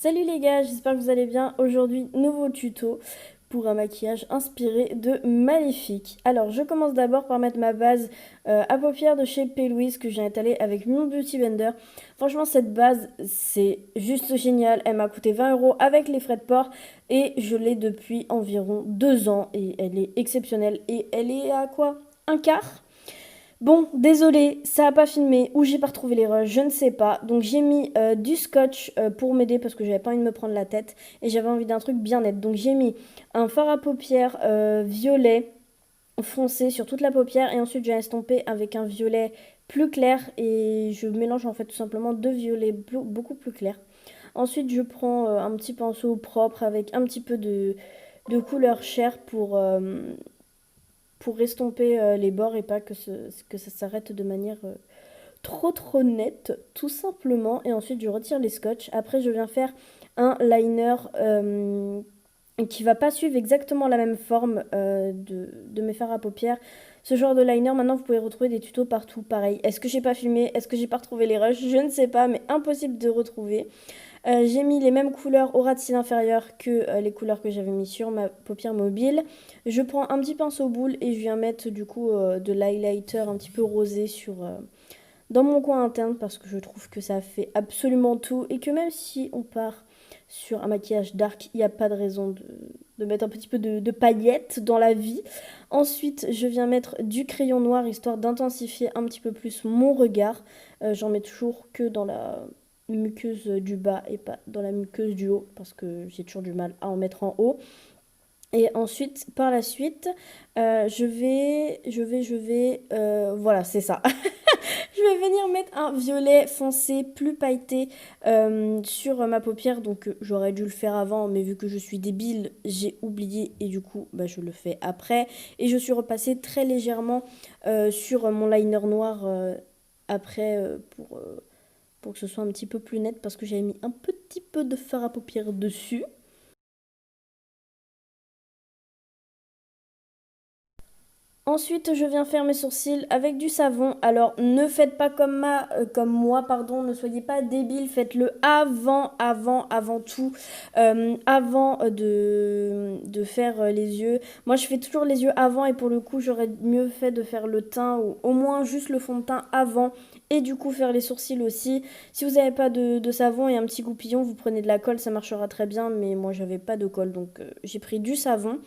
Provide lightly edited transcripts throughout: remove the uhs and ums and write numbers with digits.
Salut les gars, j'espère que vous allez bien. Aujourd'hui, nouveau tuto pour un maquillage inspiré de Maléfique. Alors, je commence d'abord par mettre ma base à paupières de chez P. Louise que j'ai étalée avec mon Beauty Blender. Franchement, cette base, c'est juste génial. Elle m'a coûté 20 € avec les frais de port et je l'ai depuis environ 2 ans et elle est exceptionnelle. Et elle est à quoi? Un quart? Bon, désolé, ça a pas filmé ou j'ai pas retrouvé les rushs, je ne sais pas. Donc j'ai mis du scotch pour m'aider parce que j'avais pas envie de me prendre la tête et j'avais envie d'un truc bien net. Donc j'ai mis un fard à paupières violet foncé sur toute la paupière et ensuite j'ai estompé avec un violet plus clair et je mélange en fait tout simplement deux violets beaucoup plus clairs. Ensuite je prends un petit pinceau propre avec un petit peu de couleur chair pour estomper les bords et pas que ça s'arrête de manière trop nette, tout simplement. Et ensuite, je retire les scotch. Après, je viens faire un liner qui va pas suivre exactement la même forme de mes fards à paupières. Ce genre de liner, maintenant, vous pouvez retrouver des tutos partout. Pareil, est-ce que j'ai pas filmé? Est-ce que j'ai pas retrouvé les rushs? Je ne sais pas, mais impossible de retrouver. J'ai mis les mêmes couleurs au ras de cils inférieur que les couleurs que j'avais mis sur ma paupière mobile. Je prends un petit pinceau boule et je viens mettre du coup de l'highlighter un petit peu rosé dans mon coin interne parce que je trouve que ça fait absolument tout et que même si on part sur un maquillage dark, il n'y a pas de raison de mettre un petit peu de paillettes dans la vie. Ensuite, je viens mettre du crayon noir histoire d'intensifier un petit peu plus mon regard. J'en mets toujours que dans la muqueuse du bas et pas dans la muqueuse du haut parce que j'ai toujours du mal à en mettre en haut. Et ensuite, par la suite, voilà, c'est ça. Je vais venir mettre un violet foncé plus pailleté sur ma paupière. Donc j'aurais dû le faire avant, mais vu que je suis débile, j'ai oublié et du coup bah, je le fais après. Et je suis repassée très légèrement sur mon liner noir après pour que ce soit un petit peu plus net parce que j'avais mis un petit peu de fard à paupières dessus. Ensuite, je viens faire mes sourcils avec du savon. Alors, ne faites pas comme moi, pardon, ne soyez pas débile. Faites-le avant tout, avant de faire les yeux. Moi, je fais toujours les yeux avant et pour le coup, j'aurais mieux fait de faire le teint ou au moins juste le fond de teint avant et du coup faire les sourcils aussi. Si vous n'avez pas de savon et un petit goupillon, vous prenez de la colle, ça marchera très bien. Mais moi, j'avais pas de colle, donc j'ai pris du savon.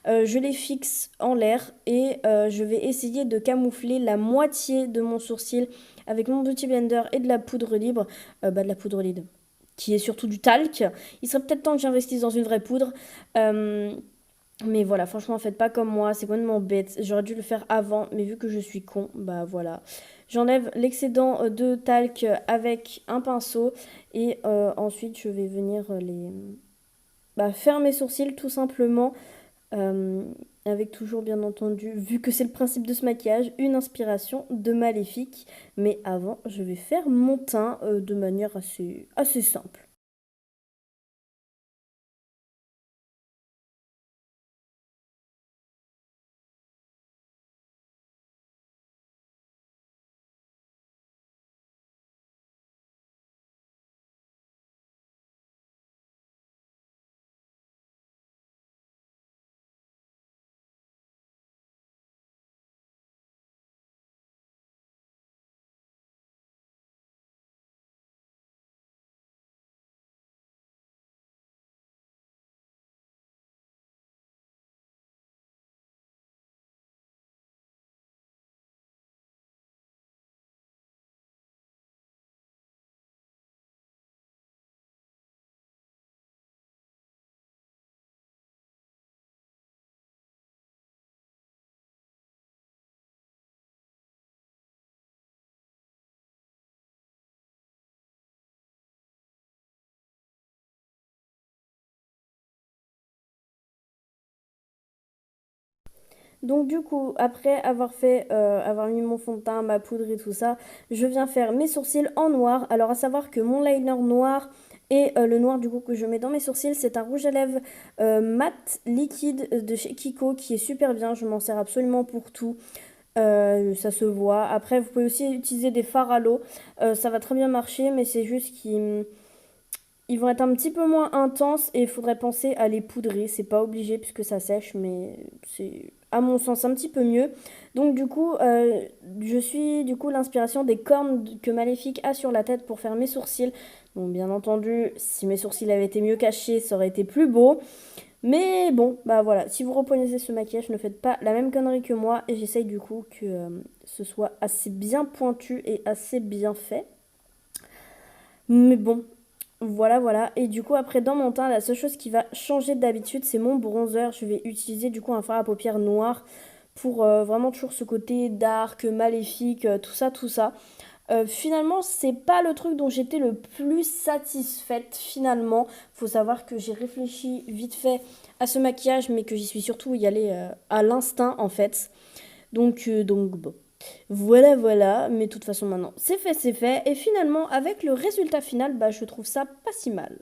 Je les fixe en l'air et je vais essayer de camoufler la moitié de mon sourcil avec mon Beauty Blender et de la poudre libre, de la poudre libre, qui est surtout du talc. Il serait peut-être temps que j'investisse dans une vraie poudre. Euh, mais voilà, franchement, faites pas comme moi, c'est complètement bête. J'aurais dû le faire avant, mais vu que je suis con, bah voilà. J'enlève l'excédent de talc avec un pinceau et ensuite je vais venir faire mes sourcils tout simplement. Euh, Avec toujours bien entendu, vu que c'est le principe de ce maquillage, une inspiration de Maléfique. Mais avant, je vais faire mon teint de manière assez simple. Donc du coup, après avoir mis mon fond de teint, ma poudre et tout ça, je viens faire mes sourcils en noir. Alors à savoir que mon liner noir et le noir du coup que je mets dans mes sourcils, c'est un rouge à lèvres mat liquide de chez Kiko qui est super bien. Je m'en sers absolument pour tout. Ça se voit. Après, vous pouvez aussi utiliser des fards à l'eau. Ça va très bien marcher, mais c'est juste qu'il ils vont être un petit peu moins intenses et il faudrait penser à les poudrer. C'est pas obligé puisque ça sèche, mais c'est à mon sens un petit peu mieux. Donc du coup, je suis du coup l'inspiration des cornes que Maléfique a sur la tête pour faire mes sourcils. Donc bien entendu, si mes sourcils avaient été mieux cachés, ça aurait été plus beau. Mais bon, bah voilà, si vous reconnaissez ce maquillage, ne faites pas la même connerie que moi et j'essaye du coup que ce soit assez bien pointu et assez bien fait. Mais bon, voilà, voilà. Et du coup, après, dans mon teint, la seule chose qui va changer d'habitude, c'est mon bronzer. Je vais utiliser du coup un fard à paupières noir pour vraiment toujours ce côté dark, maléfique, tout ça, tout ça. Finalement, c'est pas le truc dont j'étais le plus satisfaite finalement. Faut savoir que j'ai réfléchi vite fait à ce maquillage, mais que j'y suis surtout y allée à l'instinct en fait. Donc bon. Voilà, voilà. Mais de toute façon, maintenant, c'est fait, c'est fait. Et finalement, avec le résultat final, bah, je trouve ça pas si mal.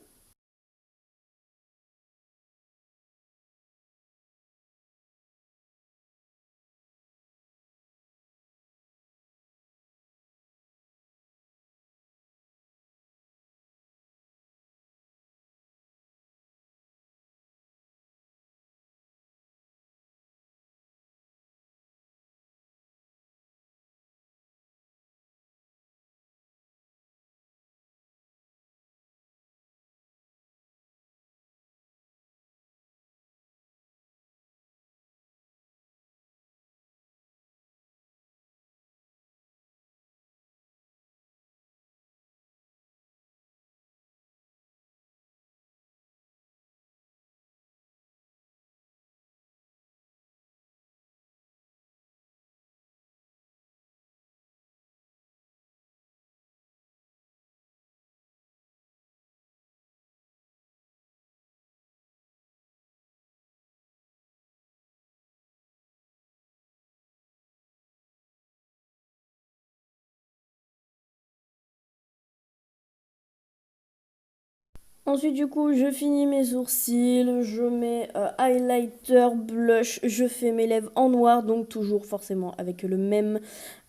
Ensuite, du coup, je finis mes sourcils, je mets highlighter, blush, je fais mes lèvres en noir, donc toujours forcément avec le même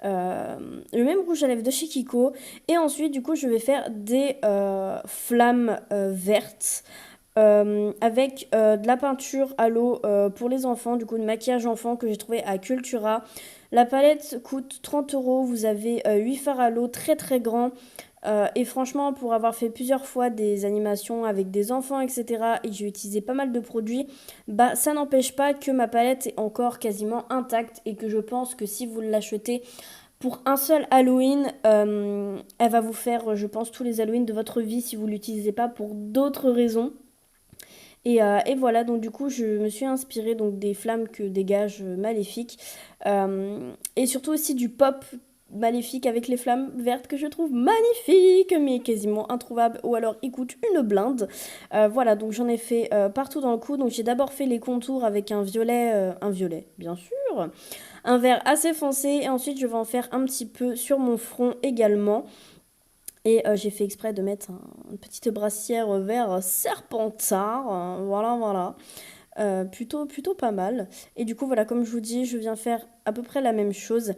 rouge à lèvres de chez Kiko. Et ensuite, du coup, je vais faire des flammes vertes avec de la peinture à l'eau pour les enfants, du coup, de maquillage enfant que j'ai trouvé à Cultura. La palette coûte 30 euros, vous avez 8 fards à l'eau très très grands. Et franchement, pour avoir fait plusieurs fois des animations avec des enfants, etc., et que j'ai utilisé pas mal de produits, bah ça n'empêche pas que ma palette est encore quasiment intacte et que je pense que si vous l'achetez pour un seul Halloween, elle va vous faire, je pense, tous les Halloween de votre vie si vous ne l'utilisez pas pour d'autres raisons. Et voilà, donc du coup, je me suis inspirée donc, des flammes que dégage Maléfique. Et surtout aussi du pop Maléfique avec les flammes vertes que je trouve magnifique, mais quasiment introuvable. Ou alors, il coûte une blinde. Voilà, donc j'en ai fait partout dans le cou. Donc j'ai d'abord fait les contours avec un violet, bien sûr, un vert assez foncé. Et ensuite, je vais en faire un petit peu sur mon front également. Et j'ai fait exprès de mettre une petite brassière vert serpentard. Voilà, voilà. Plutôt pas mal. Et du coup, voilà, comme je vous dis, je viens faire à peu près la même chose.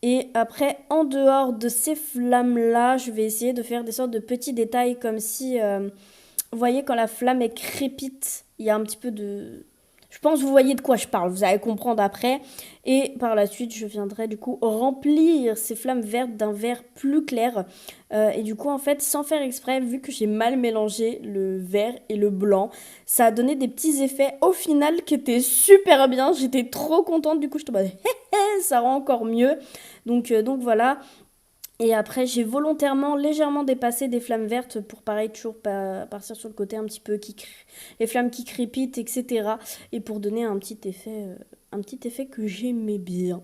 Et après, en dehors de ces flammes-là, je vais essayer de faire des sortes de petits détails comme si, vous voyez, quand la flamme est crépite, il y a un petit peu de... Je pense que vous voyez de quoi je parle, vous allez comprendre après. Et par la suite, je viendrai du coup remplir ces flammes vertes d'un vert plus clair. Et du coup, en fait, sans faire exprès, vu que j'ai mal mélangé le vert et le blanc, ça a donné des petits effets au final qui étaient super bien. J'étais trop contente, du coup, je te mode, ça rend encore mieux. Donc voilà. Et après, j'ai volontairement légèrement dépassé des flammes vertes pour pareil, toujours partir sur le côté un petit peu les flammes qui crépitent, etc. Et pour donner un petit effet que j'aimais bien.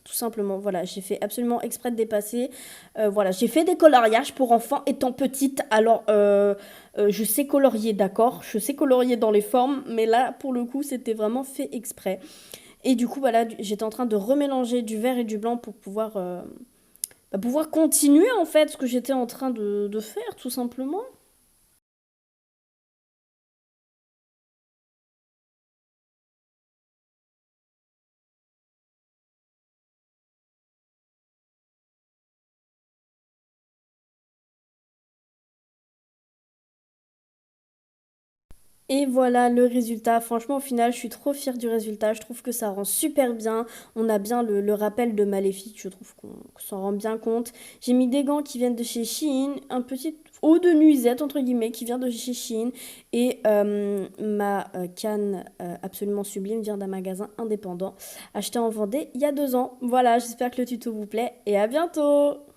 Tout simplement, voilà, j'ai fait absolument exprès de dépasser. Voilà, j'ai fait des coloriages pour enfants étant petite. Alors, je sais colorier, d'accord, je sais colorier dans les formes, mais là, pour le coup, c'était vraiment fait exprès. Et du coup, voilà, j'étais en train de remélanger du vert et du blanc pour pouvoir continuer en fait ce que j'étais en train de faire tout simplement. Et voilà le résultat. Franchement, au final, je suis trop fière du résultat. Je trouve que ça rend super bien. On a bien le rappel de Maléfique. Je trouve qu'on s'en rend bien compte. J'ai mis des gants qui viennent de chez Shein. Un petit haut de nuisette, entre guillemets, qui vient de chez Shein. Et ma canne absolument sublime vient d'un magasin indépendant acheté en Vendée il y a 2 ans. Voilà, j'espère que le tuto vous plaît. Et à bientôt!